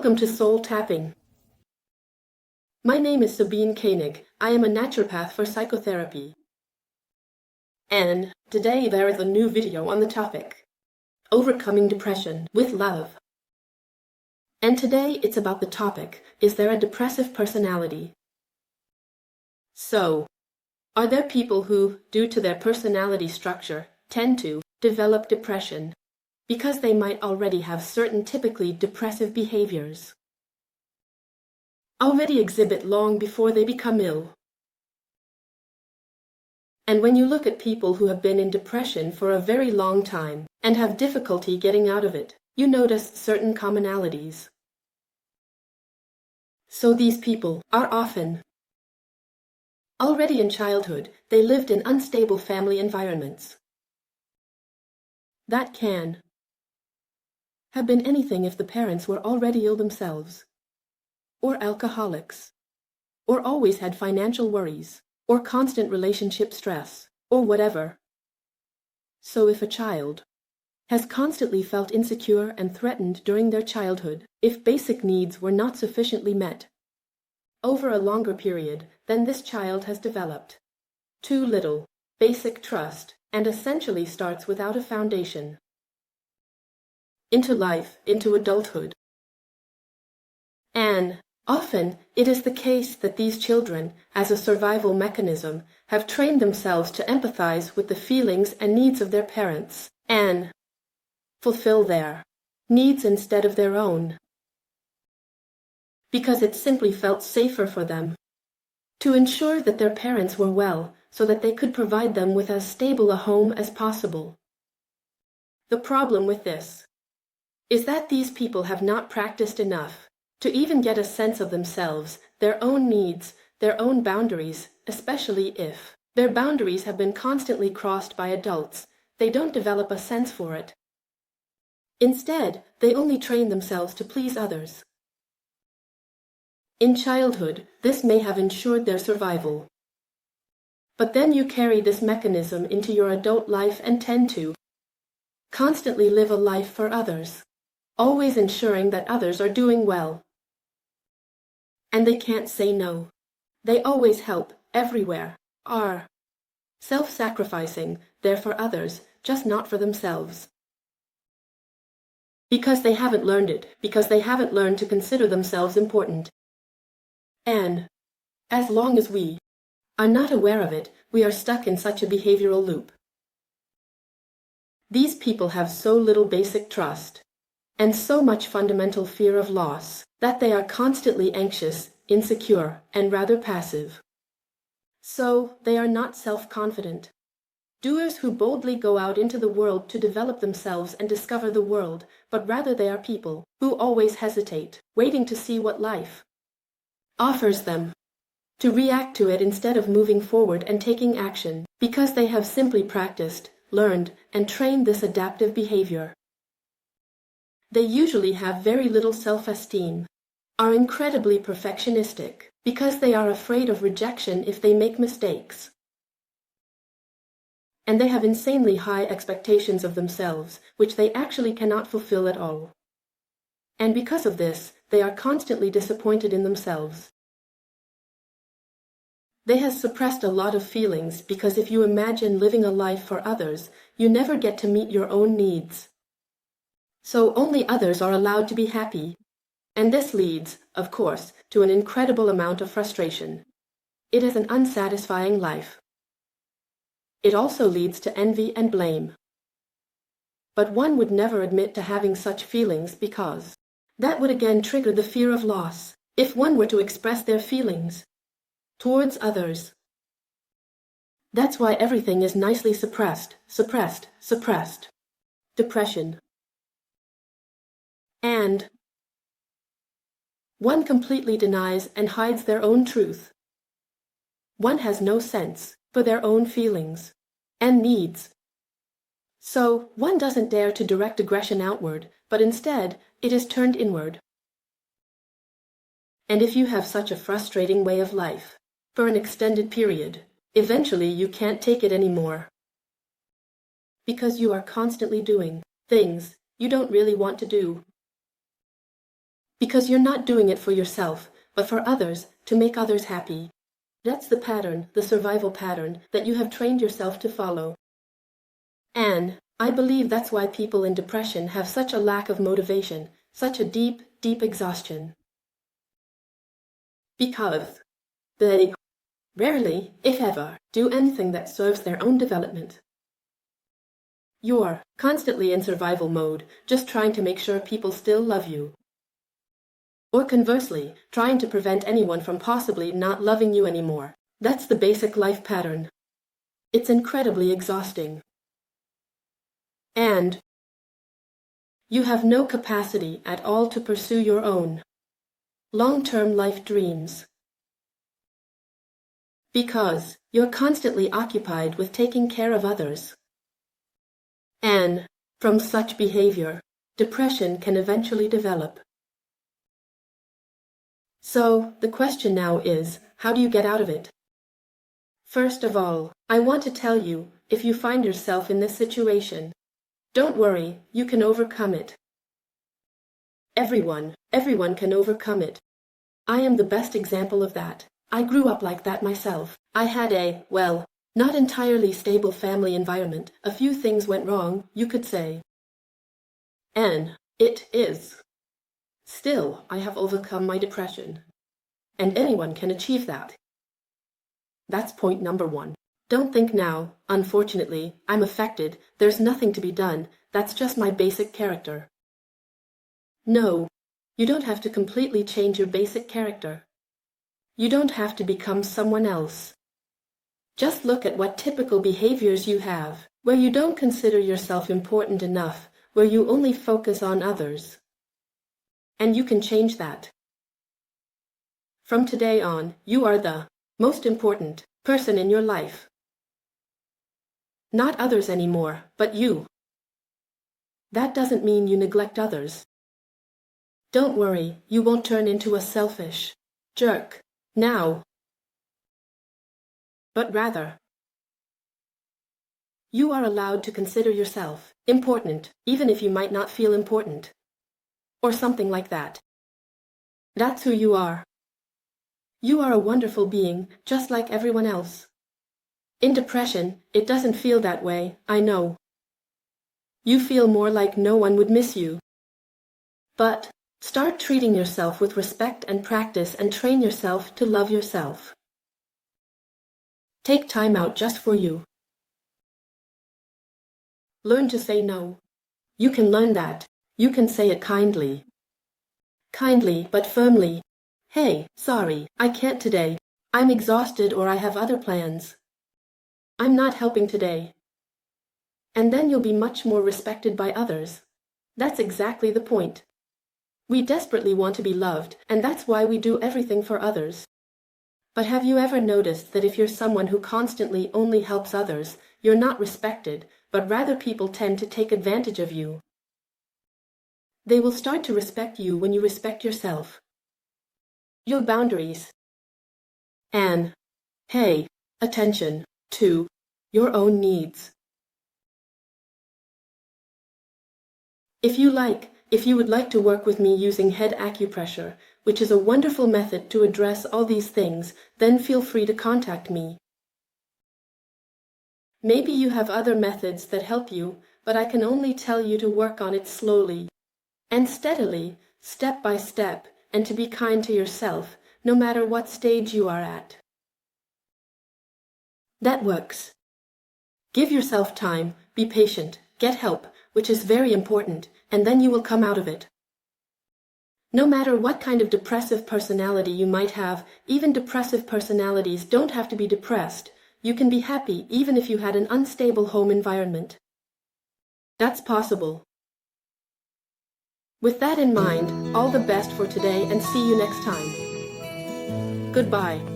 Welcome to Soul Tapping. My name is Sabine König. I am a naturopath for psychotherapy. And today there is a new video on the topic, Overcoming Depression with Love. And today it's about the topic, is there a depressive personality? So, are there people who, due to their personality structure, tend to develop depression because they might already have certain typically depressive behaviors? Already exhibit long before they become ill. And when you look at people who have been in depression for a very long time and have difficulty getting out of it, you notice certain commonalities. So these people are often already in childhood, they lived in unstable family environments. That can have been anything if the parents were already ill themselves, or alcoholics, or always had financial worries, or constant relationship stress, or whatever. So if a child has constantly felt insecure and threatened during their childhood, if basic needs were not sufficiently met over a longer period, then this child has developed too little basic trust and essentially starts without a foundation into life, into adulthood. And often, it is the case that these children, as a survival mechanism, have trained themselves to empathize with the feelings and needs of their parents and fulfill their needs instead of their own, because it simply felt safer for them to ensure that their parents were well so that they could provide them with as stable a home as possible. The problem with this is that these people have not practiced enough to even get a sense of themselves, their own needs, their own boundaries, especially if their boundaries have been constantly crossed by adults. They don't develop a sense for it. Instead, they only train themselves to please others. In childhood, this may have ensured their survival. But then you carry this mechanism into your adult life and tend to constantly live a life for others, always ensuring that others are doing well. And they can't say no. They always help, everywhere, are self-sacrificing, there for others, just not for themselves. Because they haven't learned it, because they haven't learned to consider themselves important. And as long as we are not aware of it, we are stuck in such a behavioral loop. These people have so little basic trust and so much fundamental fear of loss that they are constantly anxious, insecure, and rather passive. So they are not self-confident. Doers who boldly go out into the world to develop themselves and discover the world, but rather they are people who always hesitate, waiting to see what life offers them, to react to it instead of moving forward and taking action, because they have simply practiced, learned, and trained this adaptive behavior. They usually have very little self-esteem, are incredibly perfectionistic, because they are afraid of rejection if they make mistakes. And they have insanely high expectations of themselves, which they actually cannot fulfill at all. And because of this, they are constantly disappointed in themselves. They have suppressed a lot of feelings because if you imagine living a life for others, you never get to meet your own needs. So only others are allowed to be happy. And this leads, of course, to an incredible amount of frustration. It is an unsatisfying life. It also leads to envy and blame. But one would never admit to having such feelings because that would again trigger the fear of loss if one were to express their feelings towards others. That's why everything is nicely suppressed. Depression. And one completely denies and hides their own truth. One has no sense for their own feelings and needs. So one doesn't dare to direct aggression outward, but instead it is turned inward. And if you have such a frustrating way of life for an extended period, eventually you can't take it anymore. Because you are constantly doing things you don't really want to do. Because you're not doing it for yourself, but for others, to make others happy. That's the pattern, the survival pattern, that you have trained yourself to follow. And I believe that's why people in depression have such a lack of motivation, such a deep, deep exhaustion. Because they rarely, if ever, do anything that serves their own development. You're constantly in survival mode, just trying to make sure people still love you. Or conversely, trying to prevent anyone from possibly not loving you anymore. That's the basic life pattern. It's incredibly exhausting. And you have no capacity at all to pursue your own long-term life dreams. Because you're constantly occupied with taking care of others. And from such behavior, depression can eventually develop. So, the question now is, how do you get out of it? First of all, I want to tell you, if you find yourself in this situation, don't worry, you can overcome it. Everyone can overcome it. I am the best example of that. I grew up like that myself. I had a, well, not entirely stable family environment. A few things went wrong, you could say. And it is. Still, I have overcome my depression. And anyone can achieve that. That's point number one. Don't think now, unfortunately, I'm affected, there's nothing to be done, that's just my basic character. No, you don't have to completely change your basic character. You don't have to become someone else. Just look at what typical behaviors you have, where you don't consider yourself important enough, where you only focus on others. And you can change that. From today on, you are the most important person in your life. Not others anymore, but you. That doesn't mean you neglect others. Don't worry, you won't turn into a selfish jerk now. But rather, you are allowed to consider yourself important, even if you might not feel important. Or something like that. That's who you are. You are a wonderful being, just like everyone else. In depression, it doesn't feel that way, I know. You feel more like no one would miss you. But start treating yourself with respect and practice and train yourself to love yourself. Take time out just for you. Learn to say no. You can learn that. You can say it kindly. Kindly but firmly. Hey, sorry, I can't today. I'm exhausted or I have other plans. I'm not helping today. And then you'll be much more respected by others. That's exactly the point. We desperately want to be loved, and that's why we do everything for others. But have you ever noticed that if you're someone who constantly only helps others, you're not respected, but rather people tend to take advantage of you? They will start to respect you when you respect yourself. Your boundaries. And pay attention to your own needs. If you would like to work with me using head acupressure, which is a wonderful method to address all these things, then feel free to contact me. Maybe you have other methods that help you, but I can only tell you to work on it slowly and steadily, step by step, and to be kind to yourself, no matter what stage you are at. That works. Give yourself time, be patient, get help, which is very important, and then you will come out of it. No matter what kind of depressive personality you might have, even depressive personalities don't have to be depressed. You can be happy even if you had an unstable home environment. That's possible. With that in mind, all the best for today and see you next time. Goodbye.